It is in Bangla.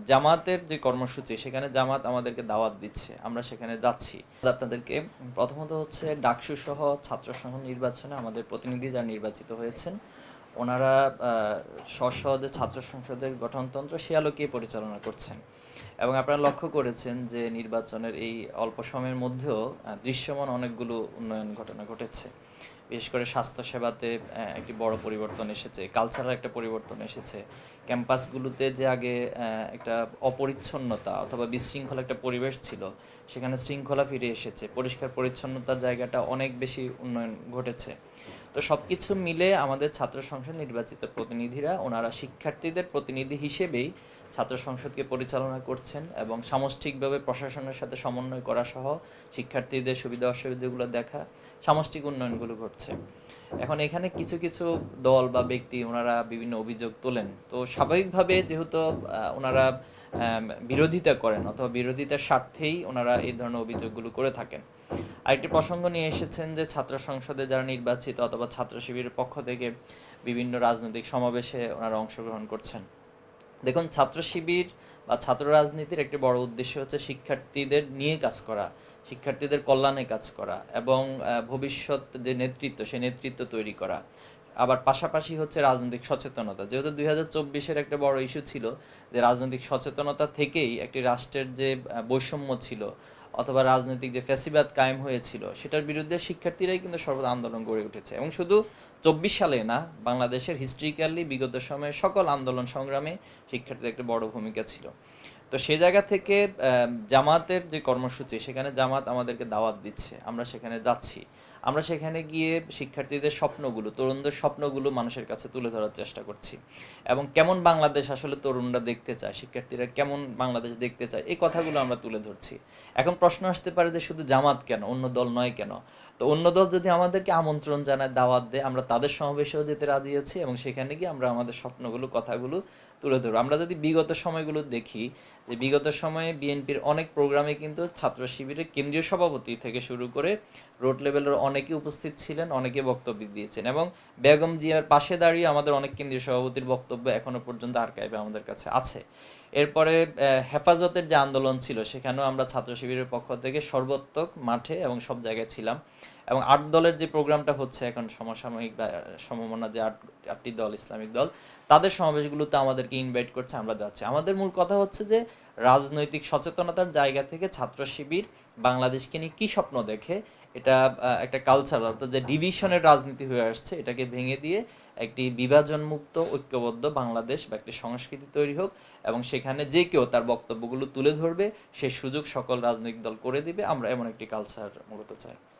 জামাতের যে কর্মসূচি সেখানে জামাত আমাদেরকে দাওয়াত দিচ্ছে, আমরা সেখানে যাচ্ছি। আপনাদেরকে প্রথমত হচ্ছে ডাকসু সহ ছাত্র সংসদ নির্বাচনে আমাদের প্রতিনিধি যারা নির্বাচিত হয়েছেন ওনারা স্ব যে ছাত্র সংসদের গঠনতন্ত্র সে আলোকে পরিচালনা করছেন। এবং আপনারা লক্ষ্য করেছেন যে নির্বাচনের এই অল্প সময়ের মধ্যেও দৃশ্যমান অনেকগুলো উন্নয়ন ঘটনা ঘটেছে। বিশেষ করে স্বাস্থ্যসেবাতে একটি বড় পরিবর্তন এসেছে, কালচারাল একটা পরিবর্তন এসেছে। ক্যাম্পাসগুলোতে যে আগে একটা অপরিচ্ছন্নতা অথবা বিশৃঙ্খলা একটা পরিবেশ ছিল, সেখানে শৃঙ্খলা ফিরে এসেছে, পরিষ্কার পরিচ্ছন্নতার জায়গাটা অনেক বেশি উন্নয়ন ঘটেছে। তো সব কিছু মিলে আমাদের ছাত্র সংসদ নির্বাচিত প্রতিনিধিরা ওনারা শিক্ষার্থীদের প্রতিনিধি হিসেবেই ছাত্র সংসদকে পরিচালনা করছেন এবং সামষ্টিকভাবে প্রশাসনের সাথে সমন্বয় করা সহ শিক্ষার্থীদের সুবিধা অসুবিধাগুলো দেখা, সামষ্টিক উন্নয়নগুলো ঘটছে। এখন এখানে কিছু কিছু দল বা ব্যক্তি ওনারা বিভিন্ন অভিযোগ তোলেন, তো স্বাভাবিকভাবে যেহেতু ওনারা বিরোধিতা করেন অথবা বিরোধিতার স্বার্থেই ওনারা এই ধরনের অভিযোগগুলো করে থাকেন। আরেকটি প্রসঙ্গ নিয়ে এসেছেন যে ছাত্র সংসদে যারা নির্বাচিত অথবা ছাত্র শিবিরের পক্ষ থেকে বিভিন্ন রাজনৈতিক সমাবেশে ওনারা অংশগ্রহণ করছেন। দেখুন, ছাত্র শিবির বা ছাত্র রাজনীতির একটি বড় উদ্দেশ্য হচ্ছে শিক্ষার্থীদের নিয়ে কাজ করা, শিক্ষার্থীদের কল্যাণে কাজ করা এবং ভবিষ্যৎ যে নেতৃত্ব সেই নেতৃত্ব তৈরি করা। আবার পাশাপাশি হচ্ছে রাজনৈতিক সচেতনতা, যেহেতু 2024-এর একটা বড় ইস্যু ছিল যে রাজনৈতিক সচেতনতা থেকেই একটি রাষ্ট্রের যে বৈষম্য ছিল অথবা রাজনৈতিক যে ফ্যাসিবাদ কায়েম হয়েছিল সেটার বিরুদ্ধে শিক্ষার্থীরাই কিন্তু সর্বদা আন্দোলন গড়ে উঠেছে। এবং শুধু 24 সালে না, বাংলাদেশের হিস্ট্রিক্যালি বিগত সময়ে সকল আন্দোলন সংগ্রামে শিক্ষার্থীদের একটা বড় ভূমিকা ছিল। তো সে জায়গা থেকে জামাতের যে কর্মসূচি সেখানে জামাত আমাদেরকে দাওয়াত দিচ্ছে, আমরা সেখানে যাচ্ছি। আমরা সেখানে গিয়ে শিক্ষার্থীদের স্বপ্নগুলো, তরুণদের স্বপ্নগুলো মানুষের কাছে তুলে ধরার চেষ্টা করছি এবং কেমন বাংলাদেশ আসলে তরুণরা দেখতে চায়, শিক্ষার্থীরা কেমন বাংলাদেশ দেখতে চায়, এই কথাগুলো আমরা তুলে ধরছি। এখন প্রশ্ন আসতে পারে যে শুধু জামাত কেন, অন্য দল নয় কেন? তো অন্য দল যদি আমাদেরকে আমন্ত্রণ জানায়, দাওয়াত দেয়, আমরা তাদের সমাবেশেও যেতে রাজি আছি এবং সেখানে গিয়ে আমরা আমাদের স্বপ্নগুলো, কথাগুলো তুলে ধরবো। আমরা যদি বিগত সময়গুলো দেখি, যে বিগত সময়ে বিএনপির অনেক প্রোগ্রামে কিন্তু ছাত্র শিবিরের কেন্দ্রীয় সভাপতি থেকে শুরু করে রোড লেভেলের অনেকে উপস্থিত ছিলেন, অনেকে বক্তব্য দিয়েছেন এবং বেগম জিয়ার পাশে দাঁড়িয়ে আমাদের অনেক কেন্দ্রীয় সভাপতির বক্তব্য এখনো পর্যন্ত আর্কাইভে আমাদের কাছে আছে। এরপরে হেফাজতের যে আন্দোলন ছিল সেখানেও আমরা ছাত্র শিবিরের পক্ষ থেকে সর্বাত্মক মাঠে এবং সব জায়গায় ছিলাম। এবং 8 দলের যে প্রোগ্রামটা হচ্ছে এখন সমসাময়িক বা সমমনা যে আটটি দল, ইসলামিক দল, তাদের সমাবেশগুলোতে আমাদেরকে ইনভাইট করছে, আমরা যাচ্ছি। আমাদের মূল কথা হচ্ছে যে রাজনৈতিক সচেতনতার জায়গা থেকে ছাত্র শিবির বাংলাদেশকে নিয়ে কী স্বপ্ন দেখে, এটা একটা কালচার, অর্থাৎ যে ডিভিশনের রাজনীতি হয়ে আসছে এটাকে ভেঙে দিয়ে একটি বিভাজনমুক্ত ঐক্যবদ্ধ বাংলাদেশ বা একটি সংস্কৃতি তৈরি হোক এবং সেখানে যে কেউ তার বক্তব্যগুলো তুলে ধরবে, সেই সুযোগ সকল রাজনৈতিক দল করে দিবে। আমরা এমন একটি কালচার মূলত চাই।